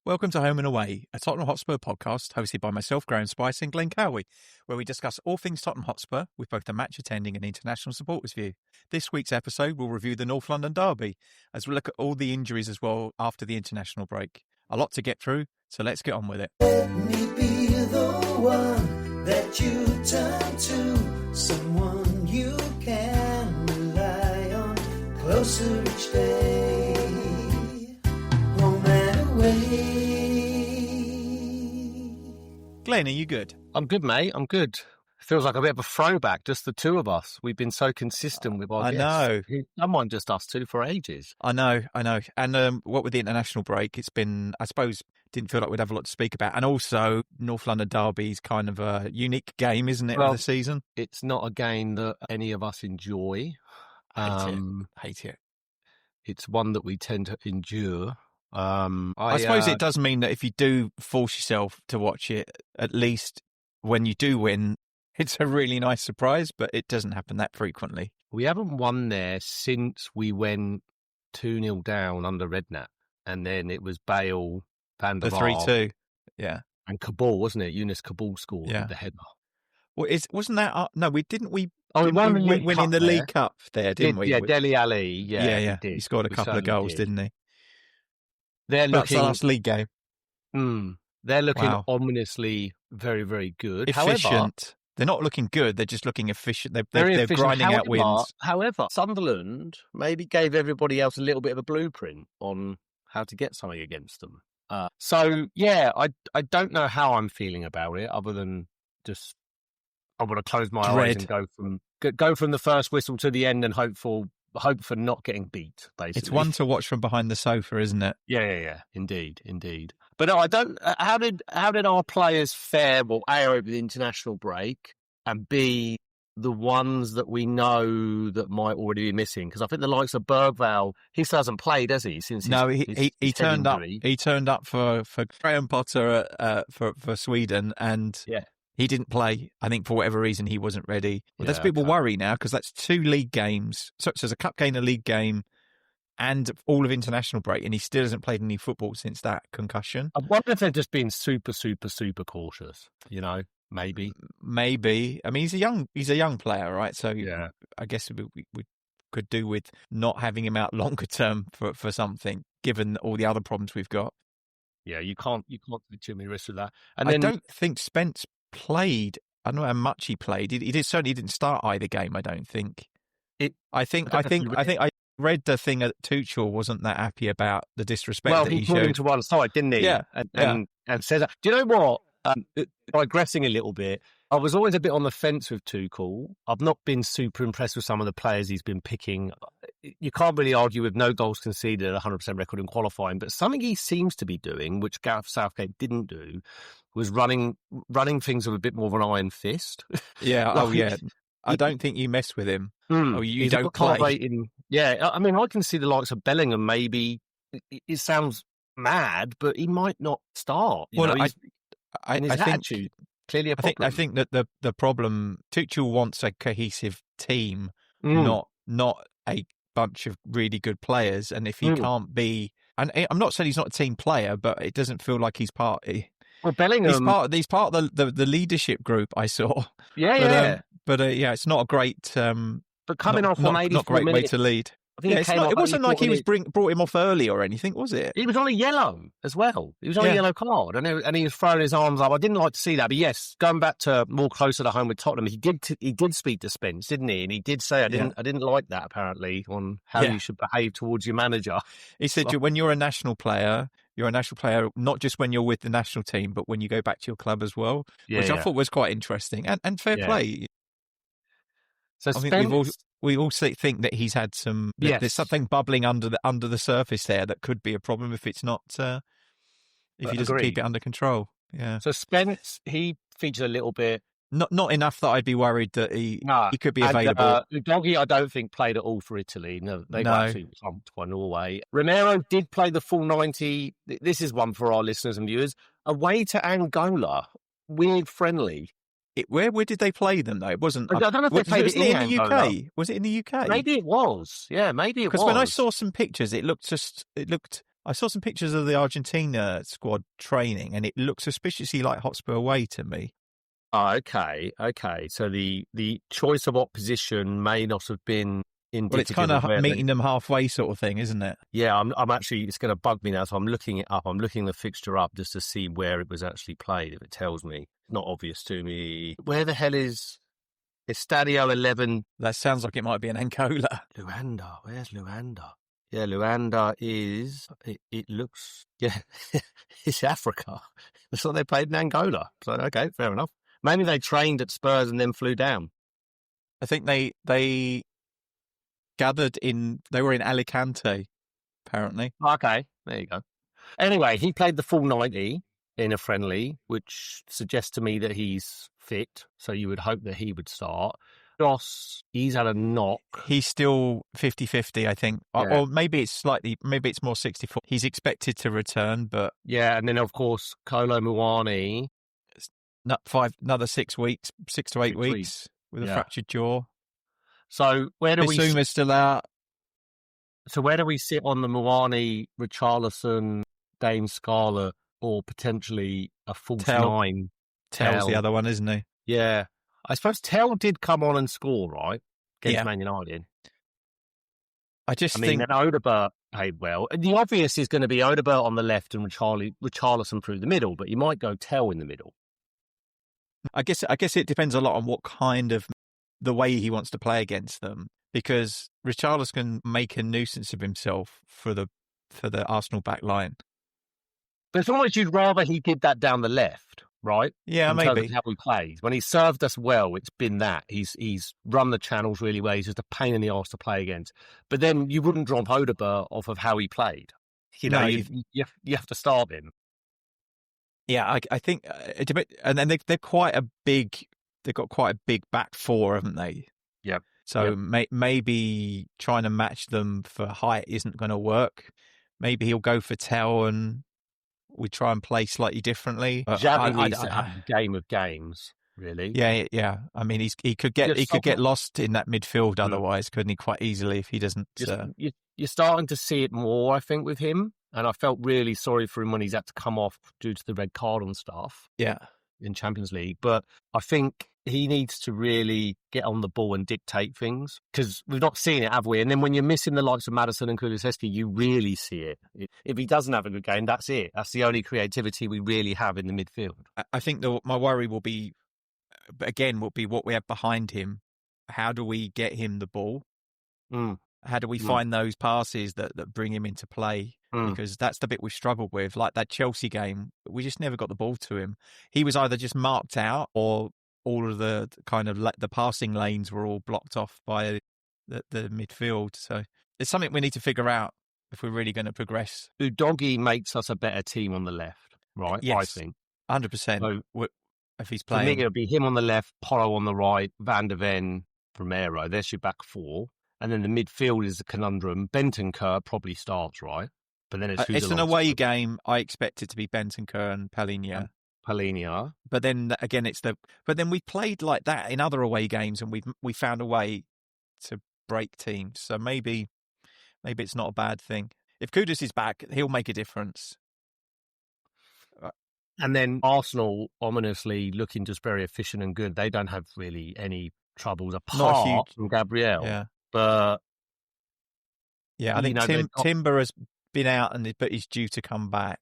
Welcome to Home and Away, a Tottenham Hotspur podcast hosted by myself, Graeme Spice, and Glen Cowie, where we discuss all things Tottenham Hotspur with both the match attending and international supporters view. This week's episode will review the North London derby, as we look at all the injuries as well after the international break. A lot to get through, so let's get on with it. Let me be the one that you turn to, someone you can rely on, closer each day, home and away. Glenn, are you good? I'm good, mate. I'm good. Feels like a bit of a throwback, just the two of us. We've been so consistent with our guests. I know. Someone just us two for ages. I know. And what with the international break, it's been, I suppose, didn't feel like we'd have a lot to speak about. And also, North London derby is kind of a unique game, isn't it, of the season? It's not a game that any of us enjoy. Hate it. It's one that we tend to endure. I suppose it does mean that if you do force yourself to watch it, at least when you do win, it's a really nice surprise, but it doesn't happen that frequently. We haven't won there since we went 2-0 down under Redknapp. And then it was Bale, Van der The Vaart, 3-2. Yeah. and Kabul, wasn't it? Yunus Kabul scored with the header. Well, wasn't that... no, we didn't... We we won the League win Cup in the there. League Cup there, didn't we? Yeah, Dele Alli. Yeah, He scored a couple of goals, didn't he? They're That's looking... the last league game. They're looking Wow. ominously very, very good. Efficient. However, They're not looking good. They're just looking efficient. They're efficient. grinding out wins. However, Sunderland maybe gave everybody else a little bit of a blueprint on how to get something against them. I don't know how I'm feeling about it, other than just I want to close my eyes and go from the first whistle to the end and hope for not getting beat. Basically, It's one to watch from behind the sofa, isn't it? Yeah. Indeed. But no, I don't. How did our players fare? Well, A, over the international break, and B, the ones that we know that might already be missing? Because I think the likes of Bergvall, he still hasn't played, has he? Since he turned up. He turned up for Graham Potter for Sweden, and he didn't play. I think for whatever reason he wasn't ready. Well, there's people worry now because that's 2 league games, such as a cup game, a league game, and all of international break, and he still hasn't played any football since that concussion. I wonder if they're just being super, super, super cautious. You know, maybe. I mean, he's a young player, right? So I guess we could do with not having him out longer term for something, given all the other problems we've got. Yeah, you can't take too many risks with that. And I don't think Spence played. I don't know how much he played. He certainly didn't start either game. I don't think. I think I read the thing that Tuchel wasn't that happy about the disrespect that he showed. Well, he pulled him to one side, didn't he? Yeah. And said that. Do you know what? Digressing a little bit, I was always a bit on the fence with Tuchel. I've not been super impressed with some of the players he's been picking. You can't really argue with no goals conceded, 100% record in qualifying, but something he seems to be doing, which Gareth Southgate didn't do, was running things with a bit more of an iron fist. Yeah, I don't think you mess with him. You don't play. I mean, I can see the likes of Bellingham maybe. It sounds mad, but he might not start. I think attitude, clearly a problem. I think that the problem, Tuchel wants a cohesive team, not a bunch of really good players. And if he can't be, and I'm not saying he's not a team player, but it doesn't feel like he's part. Well, Bellingham, he's part of the leadership group I saw. But it's not a great. But coming off from 84 not great minutes, way to lead. I think it wasn't like he was brought him off early or anything, was it? He was on a yellow as well. He was on a yellow card, and he was throwing his arms up. I didn't like to see that, but yes, going back to more closer to home with Tottenham, he did speak to Spence, didn't he? And he did say, I didn't like that apparently on how you should behave towards your manager. He said, when you're a national player, not just when you're with the national team, but when you go back to your club as well, which I thought was quite interesting and fair play. So we all think that he's had some. There's something bubbling under the surface there that could be a problem if it's not. If he doesn't keep it under control. Yeah. So Spence, he featured a little bit. Not enough that I'd be worried that he could be available. Doggy, I don't think played at all for Italy. No, they got absolutely pumped by Norway. Romero did play the full 90. This is one for our listeners and viewers. Away to Angola, weird friendly. Where did they play them though? It wasn't. I don't know if they played it in the Angola. UK. Was it in the UK? Maybe it was. Yeah, maybe it was. Because when I saw some pictures, it looked. I saw some pictures of the Argentina squad training, and it looked suspiciously like Hotspur away to me. Oh, okay. So the choice of opposition may not have been indicative. Well, it's kind of meeting them halfway sort of thing, isn't it? Yeah, I'm actually, it's going to bug me now, so I'm looking it up. I'm looking the fixture up just to see where it was actually played, if it tells me. It's not obvious to me. Where the hell is Estadio 11? That sounds like it might be in Angola. Luanda. Where's Luanda? Yeah, Luanda is, it looks, yeah, it's Africa. That's what they played in Angola. So, okay, fair enough. Maybe they trained at Spurs and then flew down. I think they gathered they were in Alicante, apparently. Okay, there you go. Anyway, he played the full 90 in a friendly, which suggests to me that he's fit. So you would hope that he would start. Ross, he's had a knock. He's still 50-50, I think. Yeah. Or maybe it's more 60-40. He's expected to return, but... Yeah, and then, of course, Kolo Muani. Another 6 weeks, 6 to 8 weeks with a fractured jaw. So where do Bisuma's still out. So where do we sit on the Muani, Richarlison, Dane Scarlett, or potentially a false nine? Tell's the other one, isn't he? Yeah. I suppose Tell did come on and score, right? Against Man United. I think then Odegaard played well. The obvious is going to be Odegaard on the left and Richarlison through the middle, but you might go Tell in the middle. I guess it depends a lot on what kind of the way he wants to play against them, because Richarlison can make a nuisance of himself for the Arsenal back line. But it's almost you'd rather he did that down the left, right? Yeah, maybe. In terms of how he plays. When he served us well, it's been that. He's run the channels really well. He's just a pain in the arse to play against. But then you wouldn't drop Odegaard off of how he played. You have to start him. Yeah, I think it's a bit, and then they're quite a big. They've got quite a big back four, haven't they? Yeah. So maybe trying to match them for height isn't going to work. Maybe he'll go for Tell and we try and play slightly differently. Xavi needs to have a game of games, really. Yeah. I mean, he could get lost in that midfield otherwise, couldn't he? Quite easily if he doesn't. You're starting to see it more, I think, with him. And I felt really sorry for him when he's had to come off due to the red card and stuff. Yeah. In Champions League. But I think he needs to really get on the ball and dictate things, because we've not seen it, have we? And then when you're missing the likes of Maddison and Kulusevski, you really see it. If he doesn't have a good game, that's it. That's the only creativity we really have in the midfield. I think my worry will be what we have behind him. How do we get him the ball? How do we find those passes that bring him into play? Because that's the bit we've struggled with. Like that Chelsea game, we just never got the ball to him. He was either just marked out, or all of the kind of the passing lanes were all blocked off by the midfield. So it's something we need to figure out if we're really going to progress. Udogie makes us a better team on the left, right? Yes, I think 100%. So, if he's playing, for me, it'll be him on the left, Porro on the right, Van der Ven, Romero. There's your back four. And then the midfield is a conundrum. Bentancur probably starts, right? But then it's an away game. I expect it to be Bentancur and Palhinha. But then again, but then we played like that in other away games, and we found a way to break teams. So maybe it's not a bad thing. If Kudus is back, he'll make a difference. And then Arsenal, ominously looking just very efficient and good. They don't have really any troubles apart from Gabriel. Yeah. But yeah, I think Timber has been out, but he's due to come back.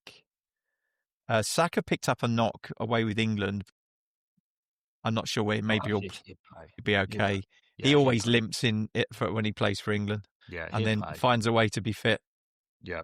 Saka picked up a knock away with England. I'm not sure where. Maybe he'll be okay. He always limps in it when he plays for England. Yeah, and then finds a way to be fit. Yeah.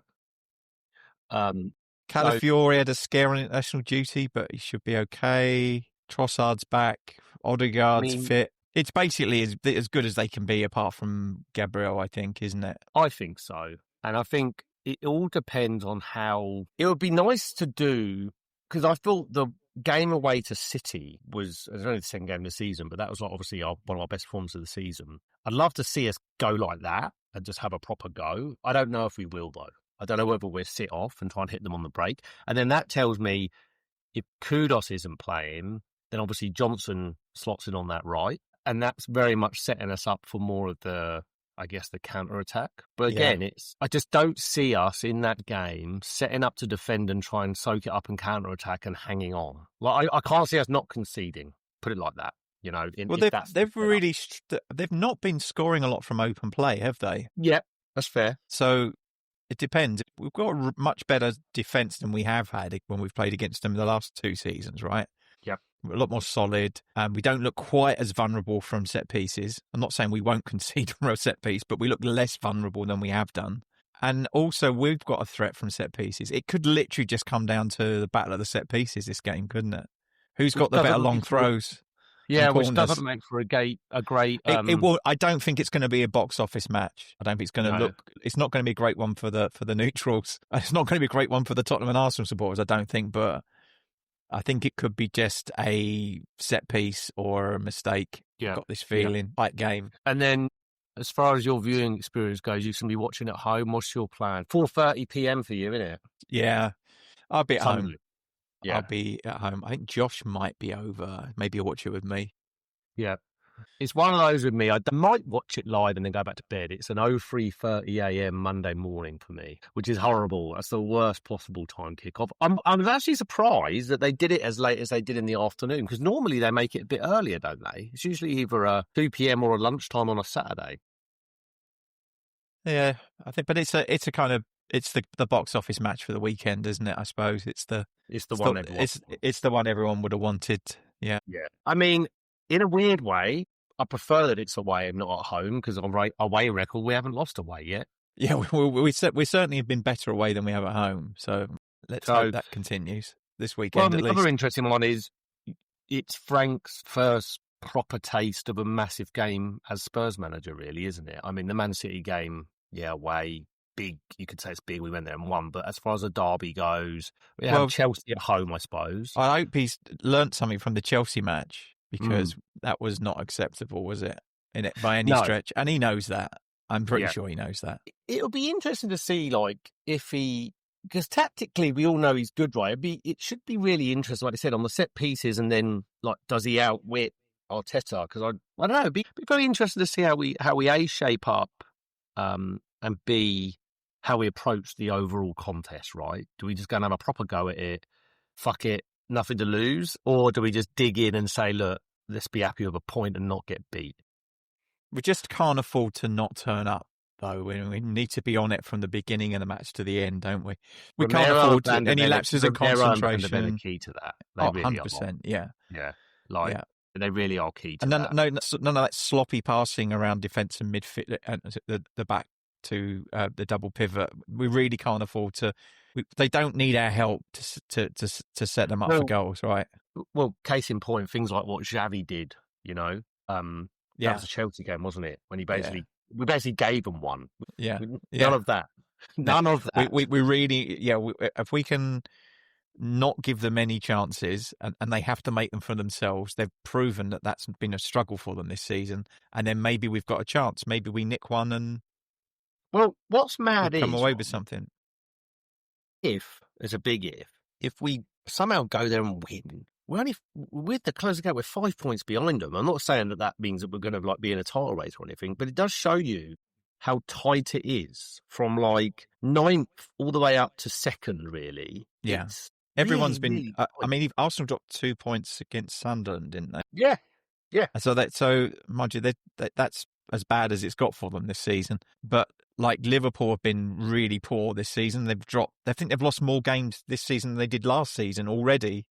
Calafiore had a scare on international duty, but he should be okay. Trossard's back. Odegaard's fit. It's basically as good as they can be, apart from Gabriel, I think, isn't it? I think so. And I think it all depends on how... It would be nice to do... Because I thought the game away to City was... It was only the second game of the season, but that was obviously one of our best performances of the season. I'd love to see us go like that and just have a proper go. I don't know if we will, though. I don't know whether we'll sit off and try and hit them on the break. And then that tells me if Kudus isn't playing, then obviously Johnson slots in on that right. And that's very much setting us up for more of the I guess, the counter-attack. But again, I just don't see us in that game setting up to defend and try and soak it up and counter-attack and hanging on. Like I can't see us not conceding, put it like that. Well, they've not been scoring a lot from open play, have they? Yeah, that's fair. So it depends. We've got a much better defence than we have had when we've played against them the last 2 seasons, right? Yep. We're a lot more solid. We don't look quite as vulnerable from set pieces. I'm not saying we won't concede from a set piece, but we look less vulnerable than we have done. And also, we've got a threat from set pieces. It could literally just come down to the battle of the set pieces this game, couldn't it? Who's got the better long throws? Yeah, which doesn't make for a great. It will. I don't think it's going to be a box office match. I don't think it's going to look. It's not going to be a great one for the neutrals. It's not going to be a great one for the Tottenham and Arsenal supporters. I don't think, but I think it could be just a set piece or a mistake. Yeah, got this feeling like game. And then, as far as your viewing experience goes, you can be watching at home. What's your plan? 4:30 p.m. for you, isn't it? Yeah, I'll be at home. Yeah. I'll be at home. I think Josh might be over. Maybe he'll watch it with me. Yeah. It's one of those with me. I might watch it live and then go back to bed. It's an 03:30 a.m. Monday morning for me, which is horrible. That's the worst possible time kickoff. I'm actually surprised that they did it as late as they did in the afternoon, because normally they make it a bit earlier, don't they? It's usually either a 2 p.m. or a lunchtime on a Saturday. Yeah, I think, but it's a kind of. It's the box office match for the weekend, isn't it? I suppose it's the one everyone would have wanted. Yeah. I mean, in a weird way, I prefer that it's away and not at home, because on away record we haven't lost away yet. Yeah, we certainly have been better away than we have at home. So let's hope that continues this weekend. Well, the other interesting one is it's Frank's first proper taste of a massive game as Spurs manager, really, isn't it? I mean, the Man City game, away. Big, you could say it's big. We went there and won, but as far as a derby goes, we have Chelsea at home, I suppose. I hope he's learnt something from the Chelsea match, because that was not acceptable, was it? By any stretch, and he knows that. I'm pretty sure he knows that. It'll be interesting to see, like, because tactically we all know he's good, right? It should be really interesting, like I said, on the set pieces, and then like, does he outwit Arteta? Because I don't know. It'd be very interesting to see how we A, shape up, and B, how we approach the overall contest, right? Do we just go and have a proper go at it? Fuck it, nothing to lose? Or do we just dig in and say, look, let's be happy with a point and not get beat? We just can't afford to not turn up, though. We need to be on it from the beginning of the match to the end, don't we? We can't afford any lapses in concentration. They're the key to that. They really 100%, yeah. They really are key to that. No, none of that sloppy passing around defence and midfield and the back to the double pivot. We really can't afford to. They don't need our help to set them up for goals, right? Well, case in point, things like what Xavi did. That was a Chelsea game, wasn't it? When we basically gave them one. None of that. None of that. We really, if we can not give them any chances, and they have to make them for themselves. They've proven that that's been a struggle for them this season, and then maybe we've got a chance. Maybe we nick one and. Well, what's mad is come away with something. There's a big if we somehow go there and win, we're only with the close gap, we're 5 points behind them. I'm not saying that means that we're going to be in a title race or anything, but it does show you how tight it is from like 9th all the way up to 2nd. Really, everyone's been. Really I mean, Arsenal dropped 2 points against Sunderland, didn't they? Yeah. So mind you, that's as bad as it's got for them this season. But like Liverpool have been really poor this season. They've dropped. I think they've lost more games this season than they did last season already.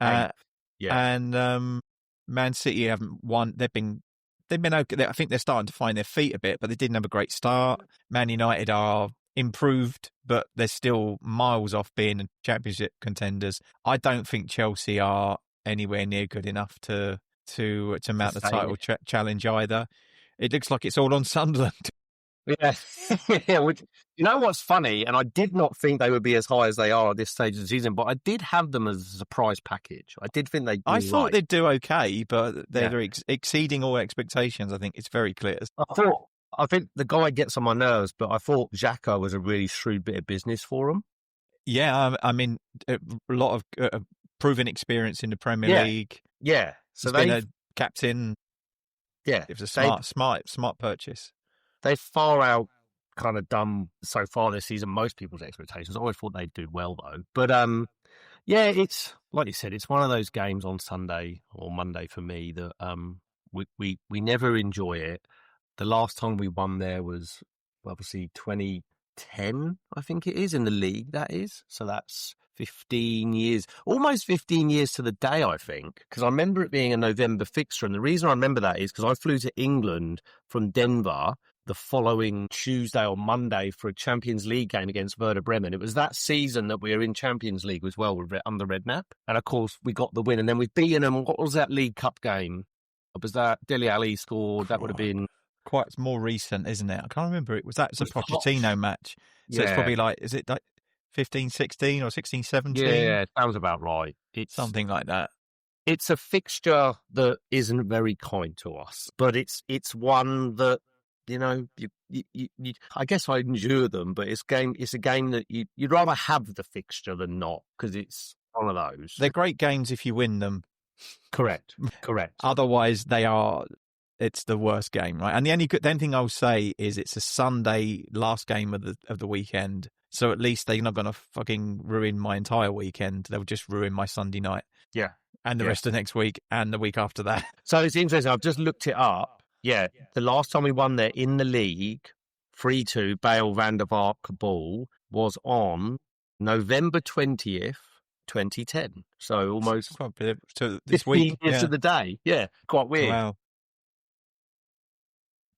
And Man City haven't won. They've been okay. I think they're starting to find their feet a bit, but they didn't have a great start. Man United are improved, but they're still miles off being championship contenders. I don't think Chelsea are anywhere near good enough to mount the title challenge either. It looks like it's all on Sunderland. Yeah. You know what's funny? And I did not think they would be as high as they are at this stage of the season, but I did have them as a surprise package. I did think they'd do I thought they'd do okay, but they're exceeding all expectations. I think it's very clear. I think the guy gets on my nerves, but I thought Xhaka was a really shrewd bit of business for him. Yeah, I mean, a lot of proven experience in the Premier League. Yeah. So they've been a captain. Yeah. It was a smart purchase. they've far out kind of done so far this season most people's expectations. I always thought they'd do well though. But yeah, it's like you said, it's one of those games on Sunday or Monday for me that we never enjoy it. The last time we won there was obviously 2010, I think it is, in the league, that is. So that's 15 years, almost 15 years to the day, I think, because I remember it being a November fixture. And the reason I remember that is because I flew to England from Denver the following Tuesday or Monday for a Champions League game against Werder Bremen. It was that season that we were in Champions League as well under Redknapp. And of course, we got the win. And then we've beaten them. What was that League Cup game? Was that Dele Alli scored? That would have been quite more recent, isn't it? I can't remember. It was a Pochettino match. So it's probably like, is it like 15, 16 or 16, 17? Yeah, sounds about right. It's something like that. It's a fixture that isn't very kind to us, but it's one that, you know, you I guess I endure them, but it's a game that you'd rather have the fixture than not, because it's one of those. They're great games if you win them. Correct. Otherwise, it's the worst game, right? And the only thing I'll say is it's a Sunday last game of the weekend, so at least they're not going to fucking ruin my entire weekend. They'll just ruin my Sunday night. Yeah. And the rest of next week and the week after that. So it's interesting. I've just looked it up. Yeah, the last time we won there in the league, 3-2, Bale van der Vaart ball, was on November 20th, 2010. So almost to this week. Years to the day. Yeah, quite weird. Wow.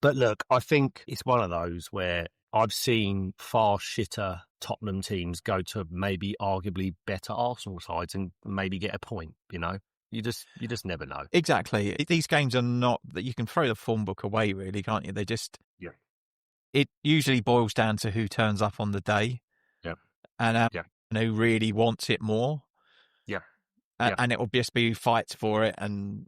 But look, I think it's one of those where I've seen far shitter Tottenham teams go to maybe arguably better Arsenal sides and maybe get a point, you know? You just never know. Exactly. These games are not that you can throw the form book away, really, can't you? They just It usually boils down to who turns up on the day, and who really wants it more, and it will just be fights for it, and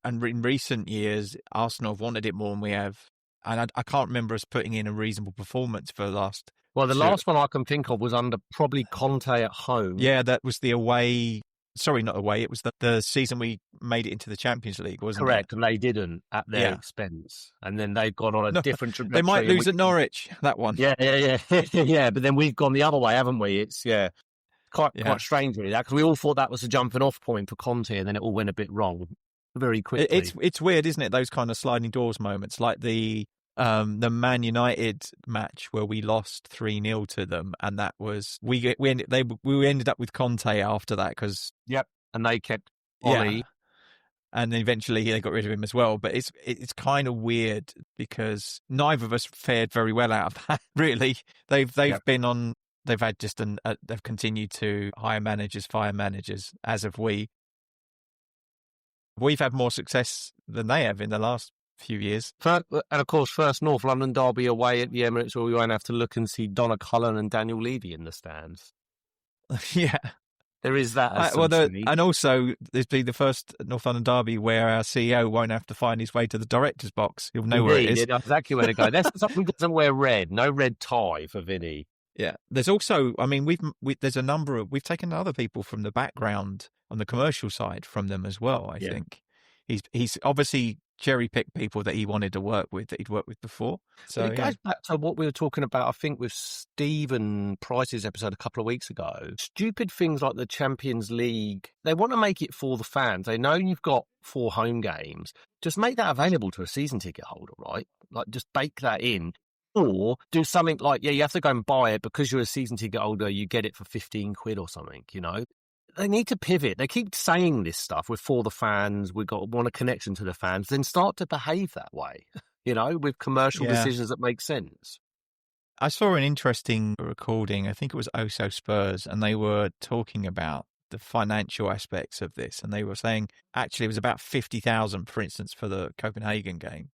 in recent years, Arsenal have wanted it more than we have, and I can't remember us putting in a reasonable performance for the last. Well, the last one I can think of was under probably Conte at home. Yeah, that was the away. Sorry, not away. It was the season we made it into the Champions League, wasn't it? Correct, and they didn't at their expense. And then they've gone on a different trajectory. They might lose at Norwich, that one. Yeah. Yeah, but then we've gone the other way, haven't we? It's, quite strange, really, that, because we all thought that was a jumping-off point for Conte, and then it all went a bit wrong very quickly. It's weird, isn't it, those kind of sliding doors moments, like the Man United match where we lost 3-0 to them, and that was we ended up with Conte after that because and they kept Ollie, and eventually they got rid of him as well. But it's kind of weird because neither of us fared very well out of that. Really, they've been on. They've had they've continued to hire managers, fire managers, as have we. We've had more success than they have in the last few years. And of course, first North London derby away at the Emirates, where we won't have to look and see Donna Cullen and Daniel Levy in the stands. Yeah. There is that. And also, there's been the first North London derby where our CEO won't have to find his way to the director's box. He'll know where it is. Yeah, exactly where to go. That's something that doesn't wear red. No red tie for Vinny. Yeah. There's also, I mean, there's a number of, we've taken other people from the background on the commercial side from them as well, I think. He's obviously cherry-picked people that he wanted to work with, that he'd worked with before. So it goes back to what we were talking about, I think, with Stephen Price's episode a couple of weeks ago. Stupid things like the Champions League, they want to make it for the fans. They know you've got 4 home games. Just make that available to a season ticket holder, right? Like, just bake that in. Or do something like, you have to go and buy it because you're a season ticket holder, you get it for 15 quid or something, you know? They need to pivot. They keep saying this stuff. We're for the fans. We want a connection to the fans. Then start to behave that way, you know, with commercial decisions that make sense. I saw an interesting recording. I think it was Oso Spurs, and they were talking about the financial aspects of this. And they were saying, actually, it was about 50,000, for instance, for the Copenhagen game.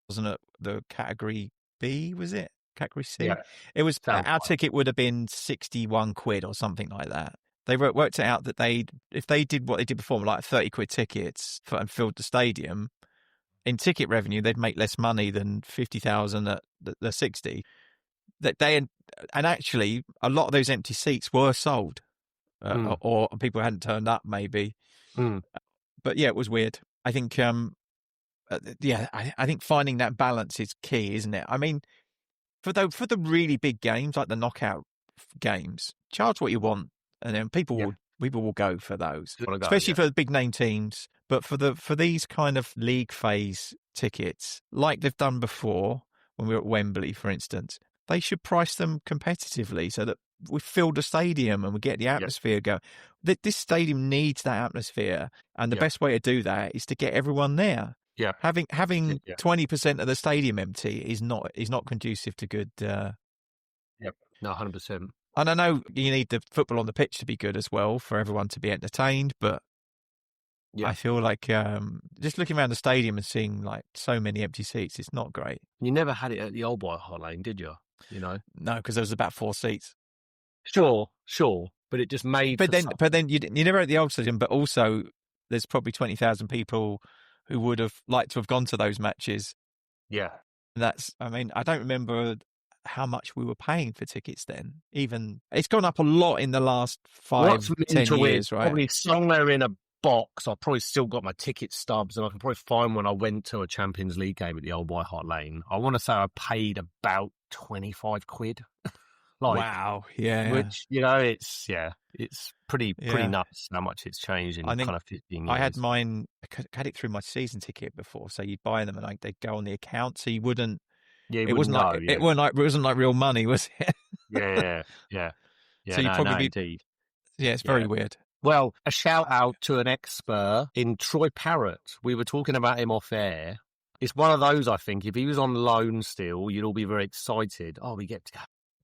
Wasn't it the category B, was it? Category C? Yeah. It was, our ticket would have been 61 quid or something like that. They worked it out that if they did what they did before, like 30 quid tickets and filled the stadium, in ticket revenue, they'd make less money than 50,000 at the 60. And actually, a lot of those empty seats were sold, or people hadn't turned up, maybe. But yeah, it was weird. I think I think finding that balance is key, isn't it? I mean, for the really big games, like the knockout games, charge what you want, and then people will go for those, especially for the big name teams. But for these kind of league phase tickets, like they've done before when we were at Wembley, for instance, they should price them competitively so that we fill the stadium and we get the atmosphere going. This stadium needs that atmosphere, and the best way to do that is to get everyone there. Yeah, having 20% of the stadium empty is not conducive to good. No, 100%. And I know you need the football on the pitch to be good as well for everyone to be entertained, but I feel like just looking around the stadium and seeing like so many empty seats, it's not great. You never had it at the Old White Hart Lane, did you? No, because there was about 4 seats. Sure, but it just made. But then you never at the old stadium. But also, there's probably 20,000 people who would have liked to have gone to those matches. Yeah, I mean, I don't remember how much we were paying for tickets then. Even it's gone up a lot in the last 5-10 years, right? Probably somewhere in a box. I've probably still got my ticket stubs, and I can probably find when I went to a Champions League game at the Old White Hart Lane. I want to say I paid about 25 quid. Wow, yeah. Which, it's pretty nuts how much it's changed in kind of 15 years. I had mine, I had it through my season ticket before, so you'd buy them and they'd go on the account, so you wouldn't. Yeah, it wasn't like real money, was it? Yeah. So you probably indeed. Yeah, it's very weird. Well, a shout out to an ex-Spur in Troy Parrott. We were talking about him off air. It's one of those, I think, if he was on loan still, you'd all be very excited. Oh, we get to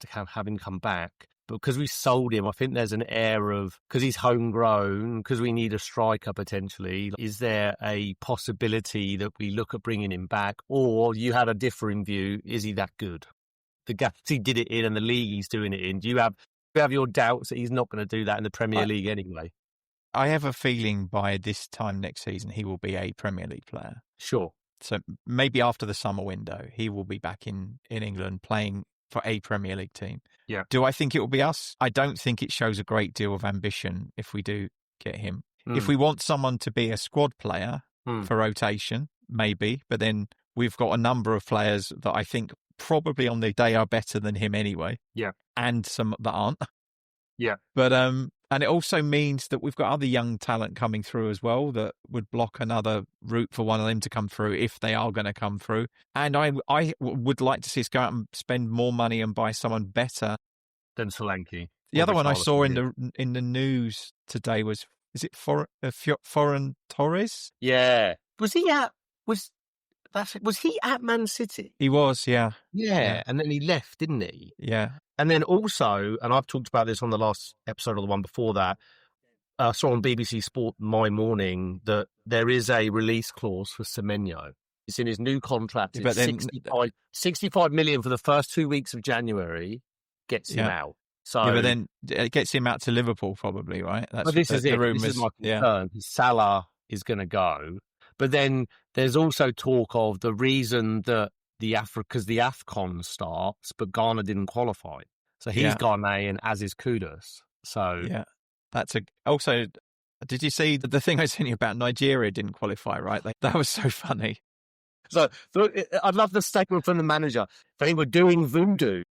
have him come back. But because we sold him, I think there's an air of, because he's homegrown, because we need a striker potentially, is there a possibility that we look at bringing him back? Or you had a differing view, is he that good? The gaps he did it in and the league he's doing it in, do you have your doubts that he's not going to do that in the Premier League anyway? I have a feeling by this time next season he will be a Premier League player. Sure. So maybe after the summer window, he will be back in England playing for a Premier League team. Yeah. Do I think it will be us? I don't think it shows a great deal of ambition if we do get him. If we want someone to be a squad player for rotation, maybe. But then we've got a number of players that I think probably on their day are better than him anyway. Yeah. And some that aren't. Yeah. But and it also means that we've got other young talent coming through as well that would block another route for one of them to come through if they are going to come through. And I would like to see us go out and spend more money and buy someone better than Solanke. The other one I saw in the news today was Ferran Torres? Yeah. Was he at Man City? He was, yeah. Yeah, and then he left, didn't he? Yeah. And then also, and I've talked about this on the last episode or the one before that, I saw on BBC Sport My Morning that there is a release clause for Semenyo. It's in his new contract. It's 65 million for the first 2 weeks of January gets him out. So, but then it gets him out to Liverpool probably, right? But this is it. This is my concern. Salah is going to go. But then there's also talk of the reason that because the AFCON starts, but Ghana didn't qualify. So he's Ghanaian, as is Kudus. So that's also. Did you see the thing I sent you about Nigeria didn't qualify? Right, that was so funny. So I'd love the statement from the manager. They were doing voodoo.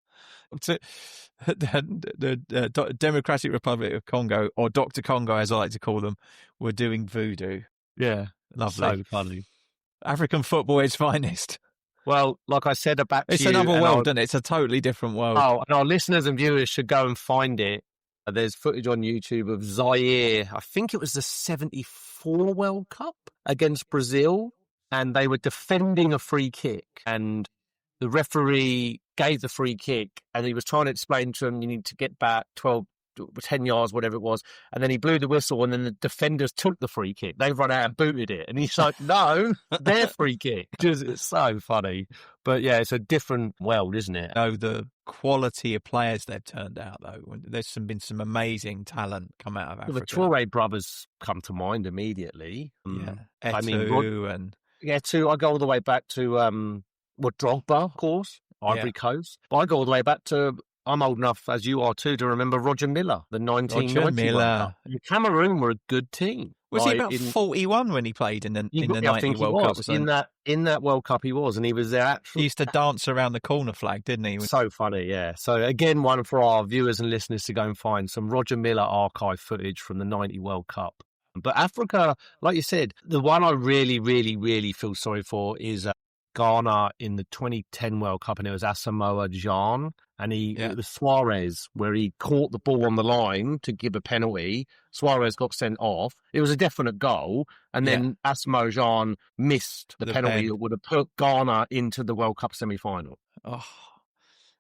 The Democratic Republic of Congo, or Dr. Congo, as I like to call them, were doing voodoo. Yeah, lovely, so funny. African football is finest. Well, like I said about it's another world, isn't it? It's a totally different world. Oh, and our listeners and viewers should go and find it. There's footage on YouTube of Zaire. I think it was the 74 World Cup against Brazil, and they were defending a free kick, and the referee gave the free kick, and he was trying to explain to him, you need to get back 10 yards, whatever it was. And then he blew the whistle, and then the defenders took the free kick. They run out and booted it. And he's like, no, their free kick. It's so funny. But yeah, it's a different world, isn't it? Oh, the quality of players they've turned out, though. There's been some amazing talent come out of Africa. The Traore brothers come to mind immediately. Yeah. Eto'o, I go all the way back to Drogba, of course. Ivory Coast. But I go all the way back to I'm old enough, as you are too, to remember Roger Miller, the 1990 Roger Miller. World Cup. And Cameroon were a good team. Was he about 41 when he played in the 90 World Cup? In that World Cup he was, and he was there. He used to dance around the corner flag, didn't he? So funny, yeah. So again, one for our viewers and listeners to go and find some Roger Miller archive footage from the 90 World Cup. But Africa, like you said, the one I really, really, really feel sorry for is Ghana in the 2010 World Cup, and it was Asamoah Gyan, and it was Suarez, where he caught the ball on the line to give a penalty. Suarez got sent off. It was a definite goal, and then Asamoah Gyan missed the penalty that would have put Ghana into the World Cup semi-final. Oh,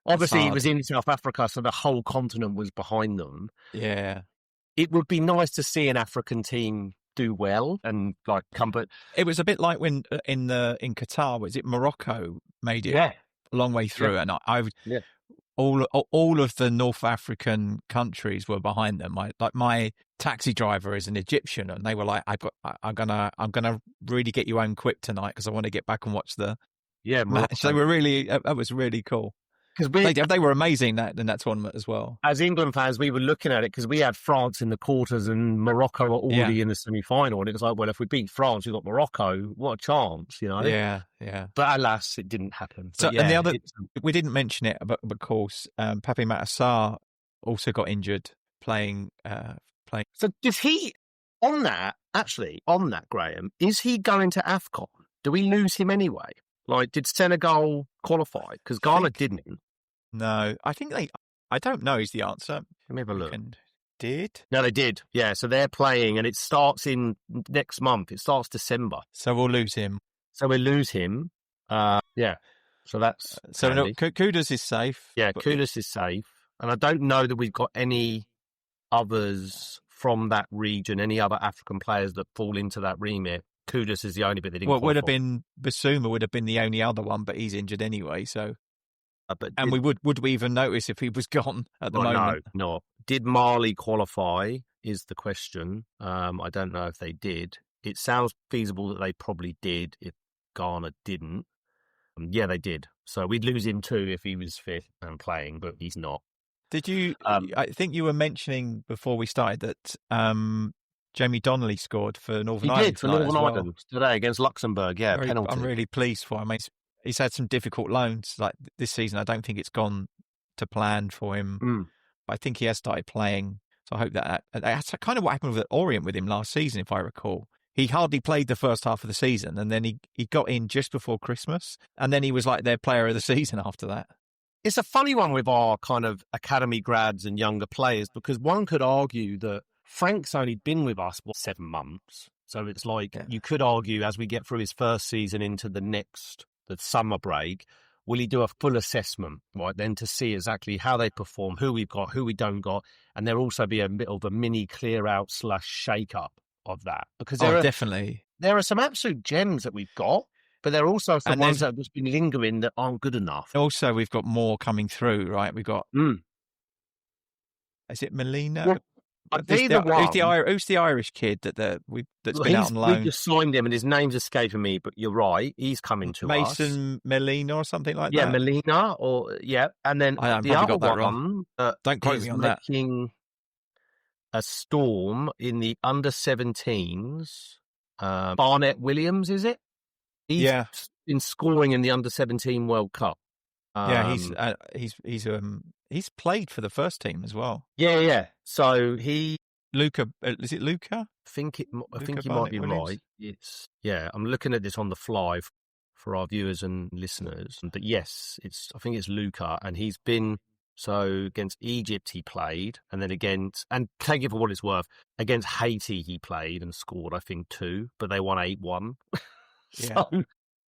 obviously, it was in South Africa, so the whole continent was behind them. Yeah. It would be nice to see an African team do well and like come, but it was a bit like when in Qatar, was it Morocco made it a long way through, and all of the North African countries were behind them. My taxi driver is an Egyptian, and they were like, I'm gonna really get you home quick tonight because I want to get back and watch the match. They were really, that was really cool. They were amazing in that tournament as well. As England fans, we were looking at it because we had France in the quarters and Morocco were already in the semi-final. And it was like, well, if we beat France, we've got Morocco. What a chance, you know? Yeah. But alas, it didn't happen. So, and the other, we didn't mention it, but of course, Pape Matar Sarr also got injured playing. So does he, on that, Graeme, is he going to AFCON? Do we lose him anyway? Like, did Senegal qualify? Because Ghana didn't. No, I think I don't know is the answer. Let me have a look. Did? No, they did. Yeah, so they're playing, and it starts in next month. It starts December. So we'll lose him. So that's so no, Kudus is safe. Yeah, Kudus is safe. And I don't know that we've got any others from that region, any other African players that fall into that remit. Kudus is the only bit that didn't qualify. Well, it would have been Basuma would have been the only other one, but he's injured anyway. So, would we even notice if he was gone at the moment? No. Did Mali qualify? Is the question. I don't know if they did. It sounds feasible that they probably did. If Ghana didn't, yeah, they did. So we'd lose him too if he was fit and playing, but he's not. Did you? I think you were mentioning before we started that. Jamie Donnelly scored for Northern Ireland. He did for Northern Ireland today against Luxembourg. Yeah, penalty. I'm really pleased for him. He's had some difficult loans like this season. I don't think it's gone to plan for him. But I think he has started playing. So I hope that's kind of what happened with Orient with him last season, if I recall. He hardly played the first half of the season, and then he got in just before Christmas, and then he was like their player of the season after that. It's a funny one with our kind of academy grads and younger players, because one could argue that Frank's only been with us, 7 months. So it's like you could argue as we get through his first season into the summer break, will he do a full assessment, right, then to see exactly how they perform, who we've got, who we don't got, and there'll also be a bit of a mini clear-out / shake-up of that. Because definitely. There are some absolute gems that we've got, but there are also some ones that have just been lingering that aren't good enough. Also, we've got more coming through, right? We've got... Is it Molina? Well, who's the Irish kid that's been out on loan? We just signed him, and his name's escaping me, but you're right. He's coming to us. Mason Molina or something like that? Yeah, Molina. And then the other one don't quote me on that. Making a storm in the under-17s. Barnett Williams, is it? He's been scoring in the under-17 World Cup. He's played for the first team as well. Yeah. So Luca, is it Luca? I think he might be right. I'm looking at this on the fly for our viewers and listeners. But yes, I think it's Luca, and he's been against Egypt he played, and then and take it for what it's worth, against Haiti he played and scored, I think 2, but they won 8-1.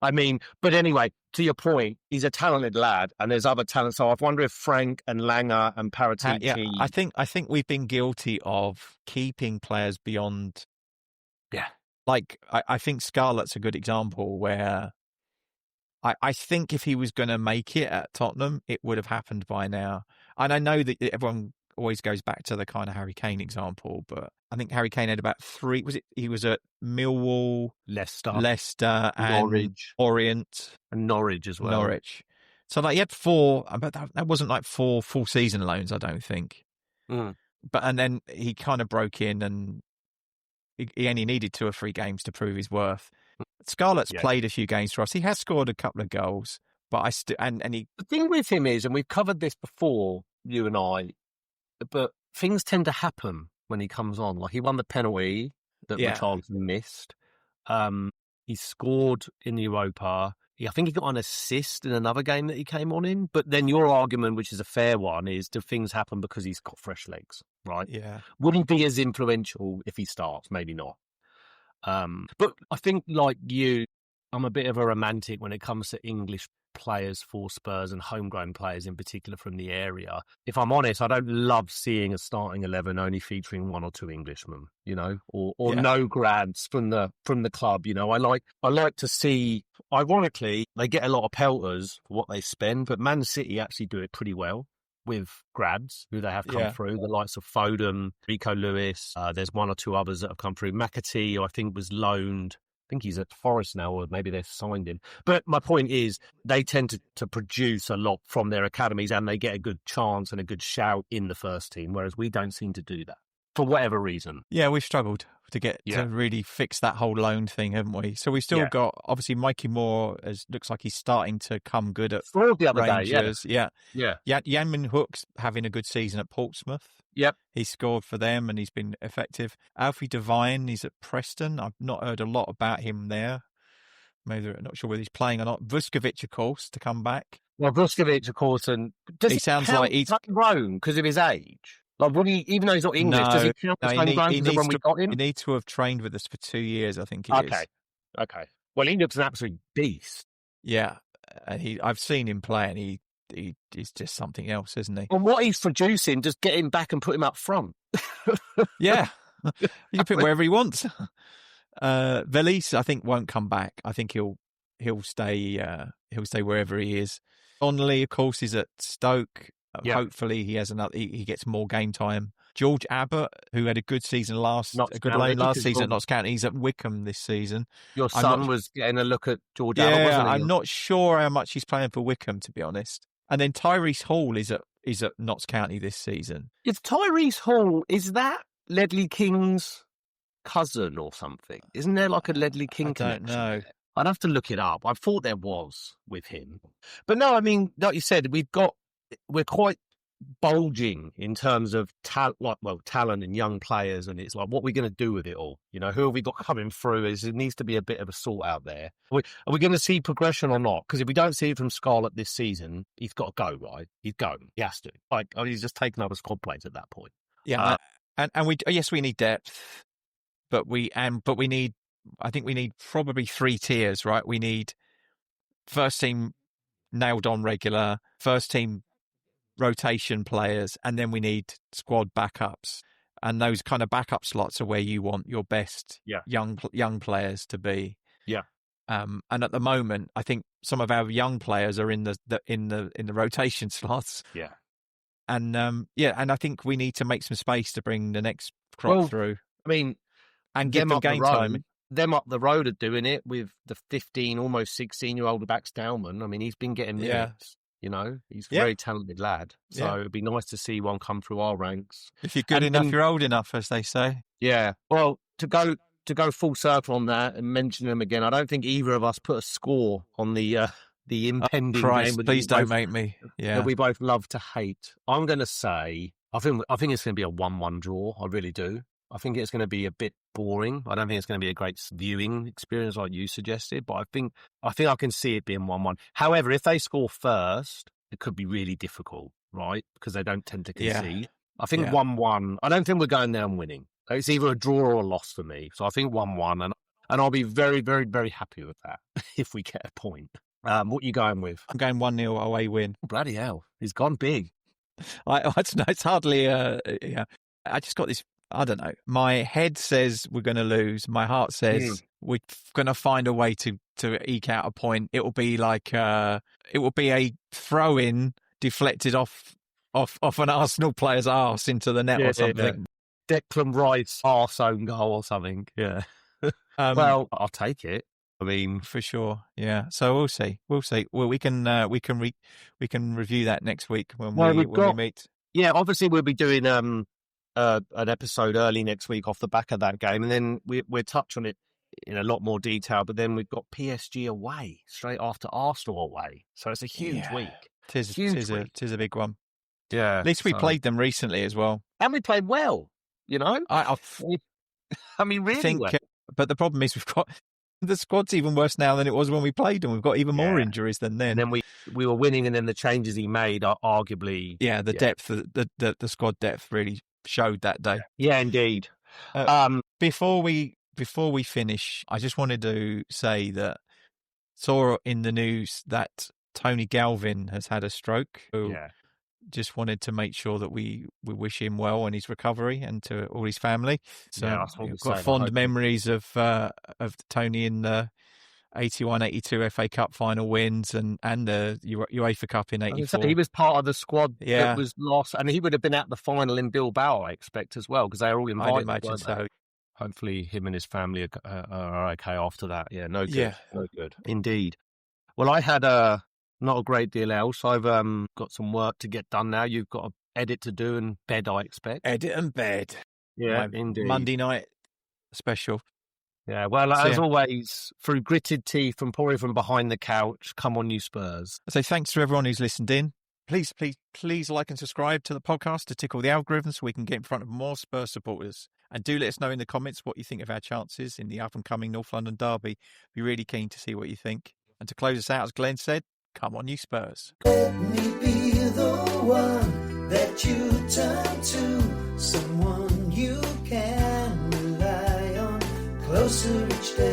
But anyway, to your point, he's a talented lad, and there's other talent. So I wonder if Frank and Langer and Paratici... I think we've been guilty of keeping players beyond... Yeah. Like, I think Scarlett's a good example where I think if he was going to make it at Tottenham, it would have happened by now. And I know that everyone always goes back to the kind of Harry Kane example, but I think Harry Kane had about 3. He was at Millwall, Leicester, and Norwich. Orient, and Norwich as well. Norwich. So like he had 4, but that wasn't like 4 full season loans, I don't think. But and then he kind of broke in, and he only needed 2 or 3 games to prove his worth. Scarlett's played a few games for us. He has scored a couple of goals, but I still and he. The thing with him is, and we've covered this before, you and I, but things tend to happen when he comes on. Like he won the penalty that Richarlison missed. He scored in the Europa. I think he got an assist in another game that he came on in. But then your argument, which is a fair one, is do things happen because he's got fresh legs, right? Yeah. Wouldn't be as influential if he starts, maybe not. But I think, like you, I'm a bit of a romantic when it comes to English players for Spurs and homegrown players in particular from the area. If I'm honest, I don't love seeing a starting 11 only featuring 1 or 2 Englishmen, you know, or no grads from the club. You know, I like to see. Ironically, they get a lot of pelters for what they spend, but Man City actually do it pretty well with grads who they have come through, the likes of Foden, Rico Lewis. There's 1 or 2 others that have come through. McAtee, who I think was loaned. I think he's at Forest now, or maybe they've signed him. But my point is, they tend to produce a lot from their academies, and they get a good chance and a good shout in the first team, whereas we don't seem to do that for whatever reason. Yeah, we've struggled to get to really fix that whole loan thing, haven't we? So we've still got, obviously, Mikey Moore looks like he's starting to come good at the other Rangers. Day, Jan Min Hook's having a good season at Portsmouth. Yep. He scored for them and he's been effective. Alfie Devine, he's at Preston. I've not heard a lot about him there. Maybe I'm not sure whether he's playing or not. Vuskovic, of course, to come back. Well, Vuskovic, of course, and he sounds like he's grown because of his age. Like, would he, even though he's not English, does he count as homegrown when we got him? He needs to have trained with us for 2 years, I think it is. Okay. Well, he looks an absolute beast. Yeah, I've seen him play, and he is just something else, isn't he? And what he's producing, just get him back and put him up front. Yeah, you can put him wherever he wants. Velis, I think, won't come back. I think he'll stay wherever he is. Donnelly, of course, is at Stoke. Hopefully, he has he gets more game time. George Abbott, who had a good season last season at Notts County, he's at Wycombe this season. Your son was getting a look at George Abbott, wasn't he? I'm not sure how much he's playing for Wycombe, to be honest. And then Tyrese Hall is at Notts County this season. If Tyrese Hall, is that Ledley King's cousin or something? Isn't there like a Ledley King connection? I don't know. I'd have to look it up. I thought there was with him. But no, I mean, like you said, we're quite bulging in terms of talent and young players, and it's like, what are we going to do with it all? You know, who have we got coming through? It needs to be a bit of a sort out there. Are we going to see progression or not? Because if we don't see it from Scarlett this season, he's got to go, right? He's going. He has to. He's just taken up a squad place at that point. Yeah, and we need depth, but we need. I think we need probably 3 tiers, right? We need first team nailed on regular, first team rotation players, and then we need squad backups. And those kind of backup slots are where you want your best young players to be. Yeah. And at the moment, I think some of our young players are in the rotation slots. Yeah. And and I think we need to make some space to bring the next crop through. I mean, and give them game time. Them up the road are doing it with the 15, almost 16-year-old Bax Dowman. I mean, he's been getting minutes. You know, he's a very talented lad. So it'd be nice to see one come through our ranks. If you're good enough, you're old enough, as they say. Yeah. Well, to go full circle on that and mention them again, I don't think either of us put a score on the impending game. Please don't make me. Yeah. That we both love to hate. I'm going to say, I think it's going to be a 1-1 draw. I really do. I think it's going to be a bit boring. I don't think it's going to be a great viewing experience like you suggested, but I think I can see it being 1-1. However, if they score first, it could be really difficult, right? Because they don't tend to concede. I think 1-1. I don't think we're going there and winning. It's either a draw or a loss for me. So I think 1-1, and I'll be very, very, very happy with that if we get a point. What are you going with? I'm going 1-0 away win. Oh, bloody hell. He's gone big. I don't know. It's hardly I just got this. I don't know. My head says we're going to lose. My heart says we're going to find a way to eke out a point. It will be like it will be a throw-in deflected off an Arsenal player's arse into the net or something. Declan Rice arse own goal or something. Yeah. Well, I'll take it. I mean, for sure. Yeah. So we'll see. We'll see. Well, we can review that next week when we meet. Yeah, obviously we'll be doing an episode early next week off the back of that game, and then we'll touch on it in a lot more detail. But then we've got PSG away straight after Arsenal away, so it's a huge week. Tis a big one. Yeah. At least we played them recently as well, and we played well. You know, I mean, really well. But the problem is we've got the squad's even worse now than it was when we played them. We've got even more injuries than then. And then we were winning, and then the changes he made are arguably depth, the squad depth really showed that day. Yeah, indeed. Before we finish, I just wanted to say that saw in the news that Tony Galvin has had a stroke. Just wanted to make sure that we wish him well on his recovery and to all his family. So we've got fond memories of Tony in the 81-82 FA Cup final wins and the UEFA Cup in 84. He was part of the squad that was lost, and he would have been at the final in Bilbao, I expect, as well, because they were all invited. I'd imagine so. Hopefully him and his family are okay after that. Yeah, no good. No good. Indeed. Well, I had not a great deal else. I've got some work to get done now. You've got an edit to do and bed, I expect. Edit and bed. Yeah, indeed. Monday night special. Yeah, well, as always, through gritted teeth and pouring from behind the couch, come on, you Spurs. So thanks to everyone who's listened in. Please like and subscribe to the podcast to tickle the algorithm so we can get in front of more Spurs supporters. And do let us know in the comments what you think of our chances in the up-and-coming North London derby. Be really keen to see what you think. And to close us out, as Glenn said, come on, you Spurs. Let me be the one that you turn to, someone you can rely on, closer each day.